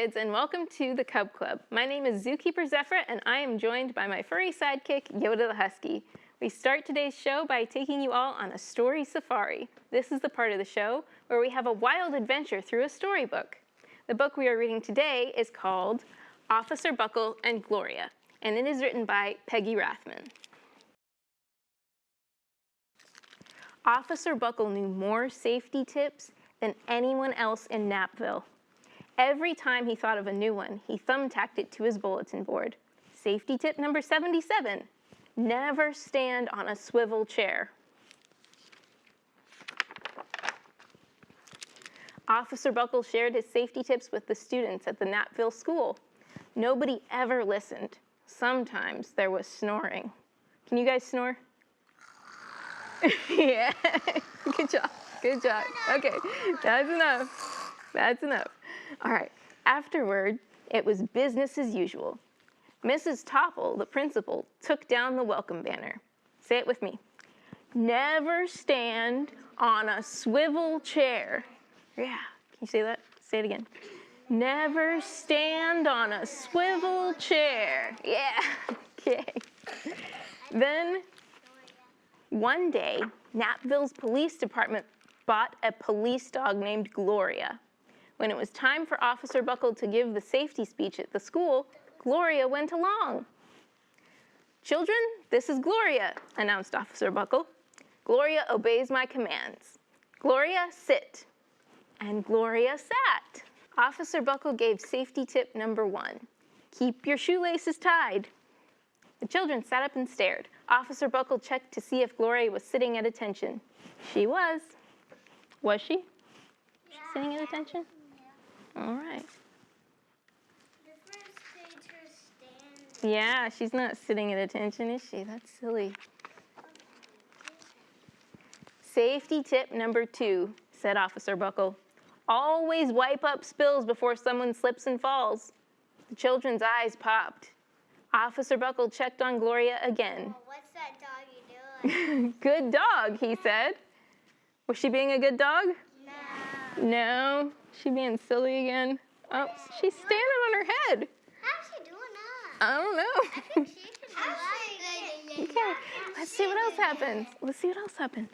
kids, and welcome to the Cub Club. My name is Zookeeper Zephyr, and I am joined by my furry sidekick, Yoda the Husky. We start today's show by taking you all on a story safari. This is the part of the show where we have a wild adventure through a storybook. The book we are reading today is called Officer Buckle and Gloria, and it is written by Peggy Rathman. Officer Buckle knew more safety tips than anyone else in Napville. Every time he thought of a new one, he thumbtacked it to his bulletin board. Safety tip number 77, never stand on a swivel chair. Officer Buckle shared his safety tips with the students at the Napville school. Nobody ever listened. Sometimes there was snoring. Can you guys snore? Yeah, good job, good job. Okay, that's enough, that's enough. All right, afterward, it was business as usual. Mrs. Topple, the principal, took down the welcome banner. Say it with me. Never stand on a swivel chair. Yeah, can you say that? Say it again. Never stand on a swivel chair. Yeah, okay. Then, one day, Napville's police department bought a police dog named Gloria. When it was time for Officer Buckle to give the safety speech at the school, Gloria went along. "Children, this is Gloria," announced Officer Buckle. "Gloria obeys my commands. Gloria, sit." And Gloria sat. Officer Buckle gave safety tip number 1. Keep your shoelaces tied. The children sat up and stared. Officer Buckle checked to see if Gloria was sitting at attention. She was. Was she? She sitting at attention? All right. The first page her stand. Yeah, she's not sitting at attention, is she? That's silly. Safety tip number 2, said Officer Buckle. Always wipe up spills before someone slips and falls. The children's eyes popped. Officer Buckle checked on Gloria again. Oh, what's that doggy doing? Good dog, he said. Was she being a good dog? No. No. She being silly again? Oh, she's standing on her head. How's she doing that? I don't know. I think she can Okay, let's see what else happens. Let's see what else happens.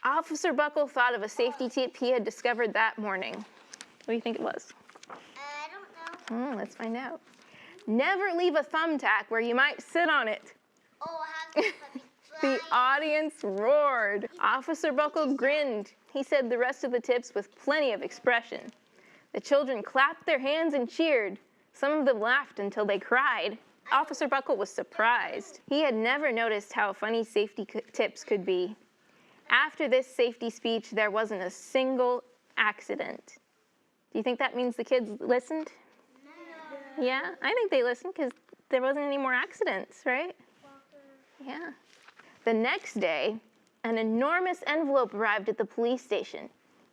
Officer Buckle thought of a safety tip he had discovered that morning. What do you think it was? I don't know. Let's find out. Never leave a thumbtack where you might sit on it. Oh, have the puppy The audience roared. Officer Buckle grinned. He said the rest of the tips with plenty of expression. The children clapped their hands and cheered. Some of them laughed until they cried. Officer Buckle was surprised. He had never noticed how funny safety tips could be. After this safety speech, there wasn't a single accident. Do you think that means the kids listened? No. Yeah, I think they listened because there wasn't any more accidents, right? Yeah. The next day, an enormous envelope arrived at the police station.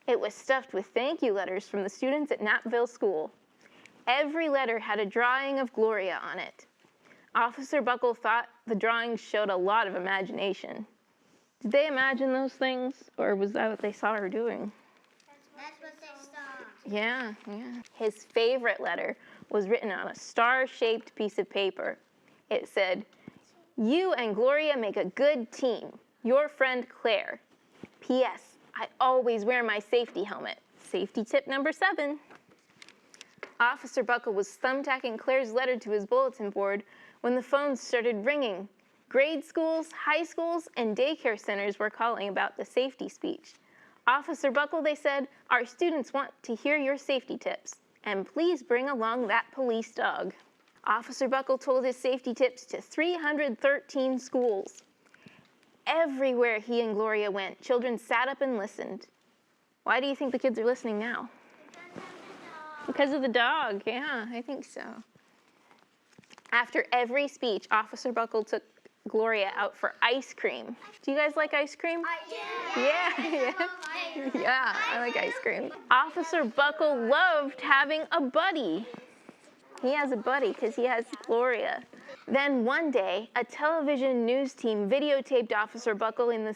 It was stuffed with thank you letters from the students at Napville School. Every letter had a drawing of Gloria on it. Officer Buckle thought the drawings showed a lot of imagination. Did they imagine those things, or was that what they saw her doing? That's what they saw. Yeah. His favorite letter was written on a star-shaped piece of paper. It said, "You and Gloria make a good team. Your friend Claire. P.S. I always wear my safety helmet." Safety tip number 7. Officer Buckle was thumbtacking Claire's letter to his bulletin board when the phones started ringing. Grade schools, high schools, and daycare centers were calling about the safety speech. "Officer Buckle," they said, "our students want to hear your safety tips, and please bring along that police dog." Officer Buckle told his safety tips to 313 schools. Everywhere he and Gloria went, children sat up and listened. Why do you think the kids are listening now? Because of the dog, yeah, I think so. After every speech, Officer Buckle took Gloria out for ice cream. Do you guys like ice cream? Yeah. Yeah, I like ice cream. Officer Buckle loved having a buddy. He has a buddy because he has Gloria. Then one day, a television news team videotaped Officer Buckle in the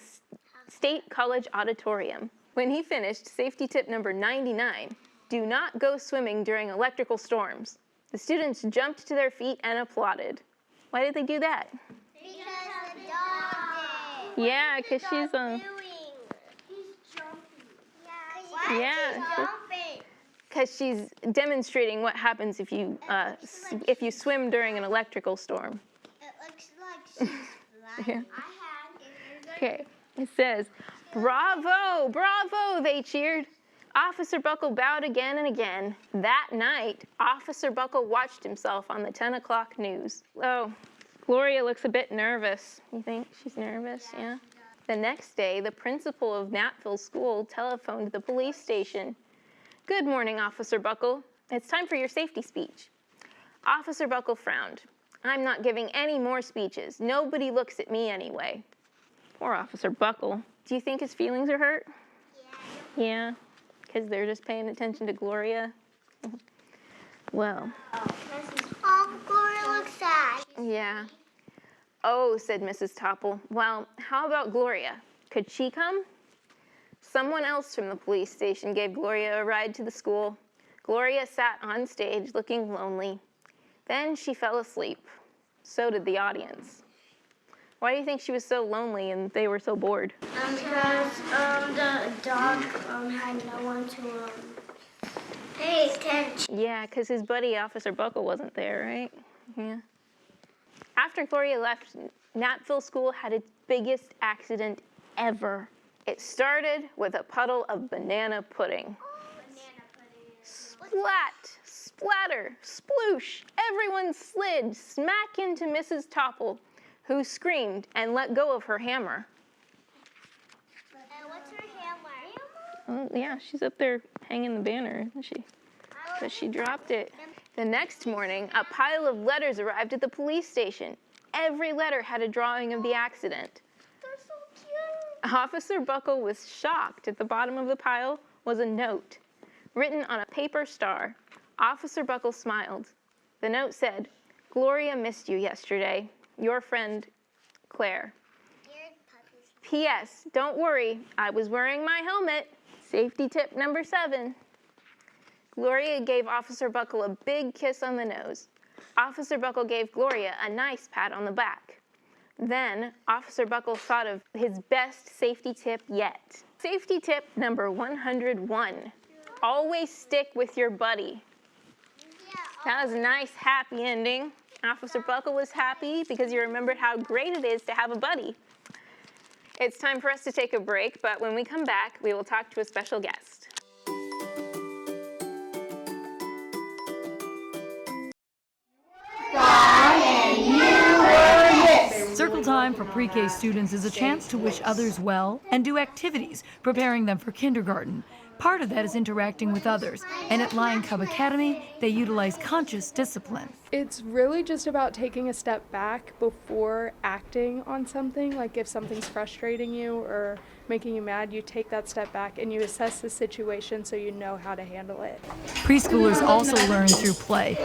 State College auditorium. When he finished safety tip number 99, "Do not go swimming during electrical storms." The students jumped to their feet and applauded. Why did they do that? Because the dog did. Yeah, because she's He's jumping. Yeah. Yeah. He's jumping. Because she's demonstrating what happens if you swim during an electrical storm. It looks like she's flying. Yeah. Okay, it says, "Bravo, bravo," they cheered. Officer Buckle bowed again and again. That night, Officer Buckle watched himself on the 10 o'clock news. Oh, Gloria looks a bit nervous. You think she's nervous? Yeah. The next day, the principal of Knappville School telephoned the police station. "Good morning, Officer Buckle. It's time for your safety speech." Officer Buckle frowned. "I'm not giving any more speeches. Nobody looks at me anyway." Poor Officer Buckle. Do you think his feelings are hurt? Yeah, because they're just paying attention to Gloria. Well. Oh, Gloria looks sad. Yeah. "Oh," said Mrs. Topple. "Well, how about Gloria? Could she come?" Someone else from the police station gave Gloria a ride to the school. Gloria sat on stage looking lonely. Then she fell asleep. So did the audience. Why do you think she was so lonely and they were so bored? Because the dog had no one to pay attention. Yeah, because his buddy Officer Buckle wasn't there, right? Yeah. After Gloria left, Knappville School had its biggest accident ever. It started with a puddle of banana pudding. Banana pudding. Splat, splatter, sploosh. Everyone slid smack into Mrs. Topple, who screamed and let go of her hammer. What's her hammer? Oh, yeah, she's up there hanging the banner, isn't she? But she dropped it. The next morning, a pile of letters arrived at the police station. Every letter had a drawing of the accident. They're so cute. Officer Buckle was shocked. At the bottom of the pile was a note, written on a paper star. Officer Buckle smiled. The note said, "Gloria missed you yesterday. Your friend, Claire. P.S. Don't worry, I was wearing my helmet. Safety tip number 7. Gloria gave Officer Buckle a big kiss on the nose. Officer Buckle gave Gloria a nice pat on the back. Then, Officer Buckle thought of his best safety tip yet. Safety tip number 101. Always stick with your buddy. That was a nice, happy ending. Officer Buckle was happy because he remembered how great it is to have a buddy. It's time for us to take a break, but when we come back, we will talk to a special guest. Circle Time for pre-K students is a chance to wish others well and do activities preparing them for kindergarten. Part of that is interacting with others, and at Lion Cub Academy, they utilize conscious discipline. It's really just about taking a step back before acting on something. Like if something's frustrating you or making you mad, you take that step back and you assess the situation so you know how to handle it. Preschoolers also learn through play,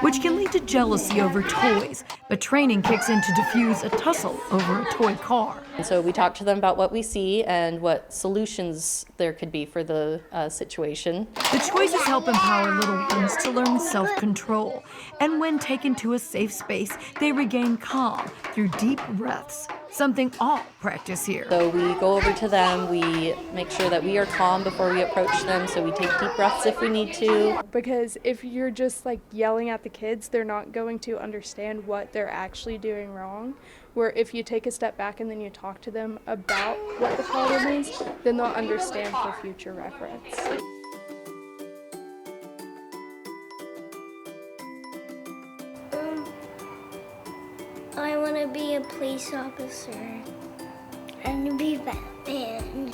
which can lead to jealousy over toys, but training kicks in to diffuse a tussle over a toy car. And so we talk to them about what we see and what solutions there could be for the situation. The choices help empower little ones to learn self-control, and when taken to a safe space, they regain calm through deep breaths, something all practice here. So we go over to them, we make sure that we are calm before we approach them, so we take deep breaths if we need to. Because if you're just like yelling at the kids, they're not going to understand what they're actually doing wrong. Where if you take a step back and then you talk to them about what the problem is, then they'll understand for future reference. I want to be a police officer. I want to be Batman.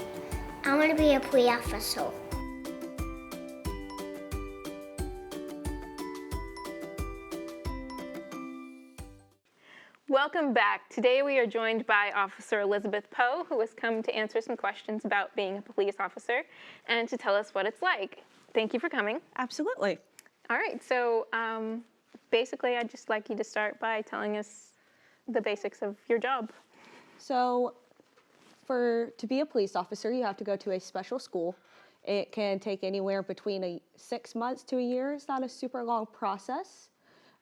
I want to be a police officer. Welcome back. Today we are joined by Officer Elizabeth Poe, who has come to answer some questions about being a police officer and to tell us what it's like. Thank you for coming. Absolutely. All right, so basically I'd just like you to start by telling us the basics of your job. So to be a police officer, you have to go to a special school. It can take anywhere between 6 months to a year. It's not a super long process,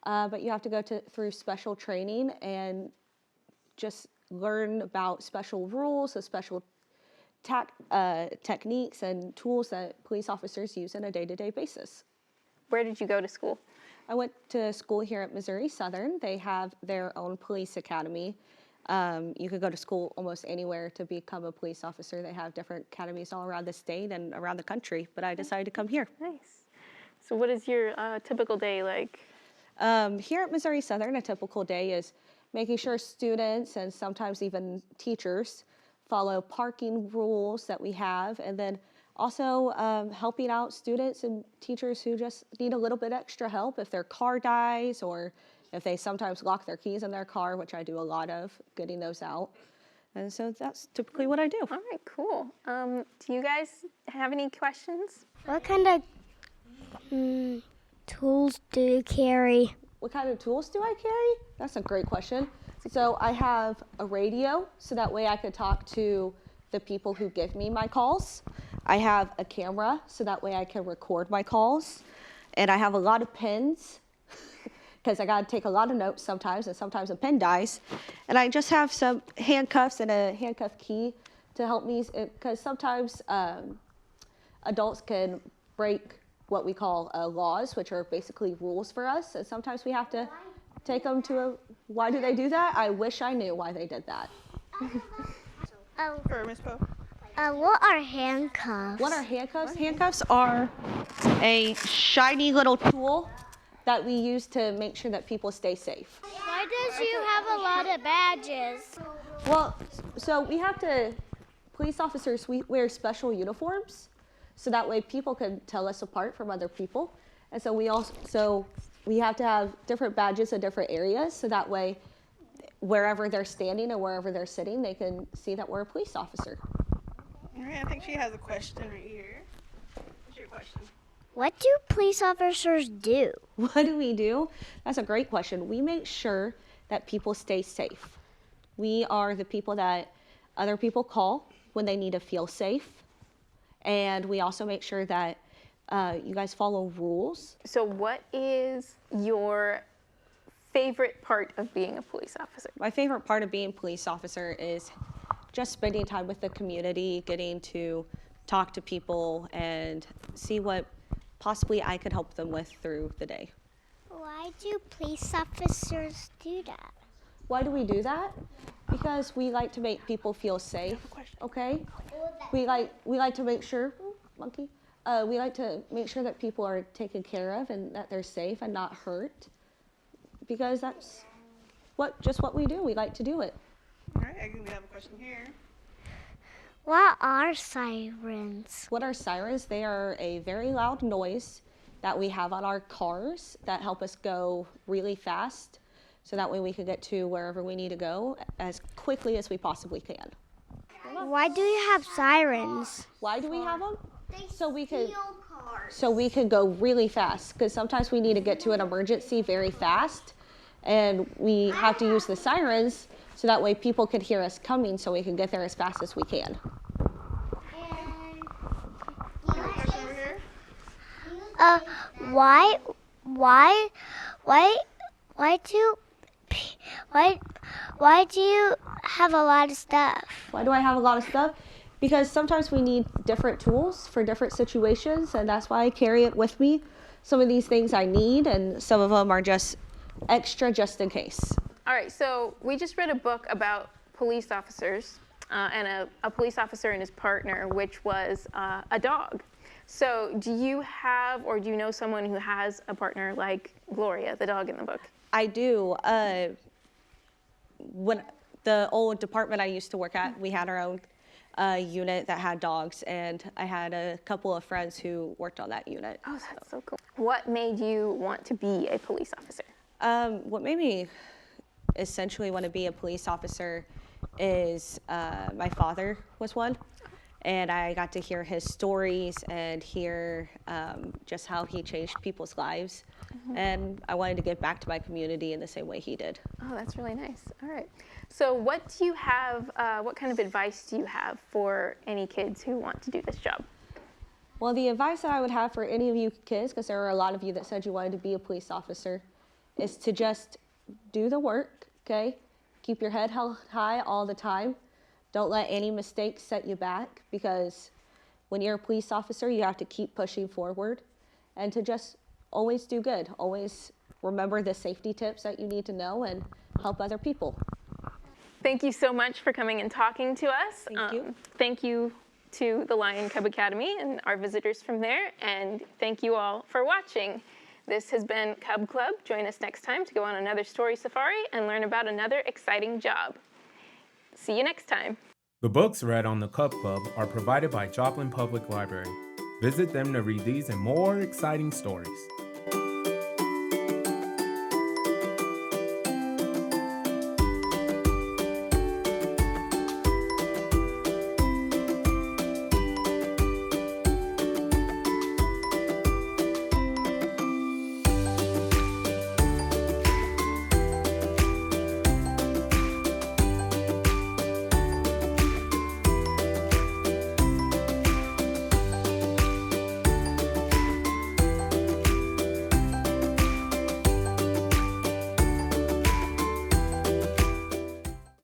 but you have to go through special training and just learn about special rules, the special techniques and tools that police officers use on a day-to-day basis. Where did you go to school? I went to school here at Missouri Southern. They have their own police academy. You could go to school almost anywhere to become a police officer. They have different academies all around the state and around the country, but I decided to come here. Nice. So what is your typical day like? Here at Missouri Southern, a typical day is making sure students and sometimes even teachers follow parking rules that we have, and then also helping out students and teachers who just need a little bit extra help if their car dies or if they sometimes lock their keys in their car, which I do a lot of, getting those out. And so that's typically what I do. All right, cool. Do you guys have any questions? What kind of tools do you carry? What kind of tools do I carry? That's a great question. So I have a radio, so that way I could talk to the people who give me my calls. I have a camera, so that way I can record my calls. And I have a lot of pens, because I gotta take a lot of notes sometimes, and sometimes a pen dies. And I just have some handcuffs and a handcuff key to help me, because sometimes adults can break what we call laws, which are basically rules for us, and sometimes we have to take them to why do they do that? I wish I knew why they did that. What are handcuffs? What are handcuffs? Handcuffs are a shiny little tool that we use to make sure that people stay safe. Why does you have a lot of badges? Well, so police officers, we wear special uniforms, so that way people can tell us apart from other people. And so we have to have different badges in different areas, so that way wherever they're standing or wherever they're sitting, they can see that we're a police officer. All right, I think she has a question right here. What's your question? What do police officers do? What do we do? That's a great question. We make sure that people stay safe. We are the people that other people call when they need to feel safe. And we also make sure that you guys follow rules. So what is your favorite part of being a police officer? My favorite part of being a police officer is just spending time with the community, getting to talk to people and see what possibly I could help them with through the day. Why do police officers do that? Why do we do that? Because we like to make people feel safe, okay? We like to make sure, monkey. We like to make sure that people are taken care of and that they're safe and not hurt, because that's just what we do. We like to do it. All right, I think we have a question here. What are sirens? What are sirens? They are a very loud noise that we have on our cars that help us go really fast, so that way we can get to wherever we need to go as quickly as we possibly can. Why do you have sirens? Why do we have them? So we can go really fast, because sometimes we need to get to an emergency very fast, and we have to use the sirens so that way people can hear us coming, so we can get there as fast as we can. Question over here. Why do you have a lot of stuff? Why do I have a lot of stuff? Because sometimes we need different tools for different situations, and that's why I carry it with me. Some of these things I need, and some of them are just extra just in case. All right, so we just read a book about police officers and a police officer and his partner, which was a dog. So do you have, or do you know someone who has a partner like Gloria, the dog in the book? I do. When the old department I used to work at, we had our own unit that had dogs, and I had a couple of friends who worked on that unit. Oh, that's so cool. What made you want to be a police officer? What made me essentially want to be a police officer is my father was one, and I got to hear his stories and hear just how he changed people's lives. And I wanted to give back to my community in the same way he did. Oh, that's really nice. All right. So what do you have, what kind of advice do you have for any kids who want to do this job? Well, the advice that I would have for any of you kids, because there are a lot of you that said you wanted to be a police officer, is to just do the work, okay? Keep your head held high all the time. Don't let any mistakes set you back, because when you're a police officer, you have to keep pushing forward and to just always do good. Always remember the safety tips that you need to know and help other people. Thank you so much for coming and talking to us. Thank you. Thank you to the Lion Cub Academy and our visitors from there, and thank you all for watching. This has been Cub Club. Join us next time to go on another story safari and learn about another exciting job. See you next time. The books read on the Cub Club are provided by Joplin Public Library. Visit them to read these and more exciting stories.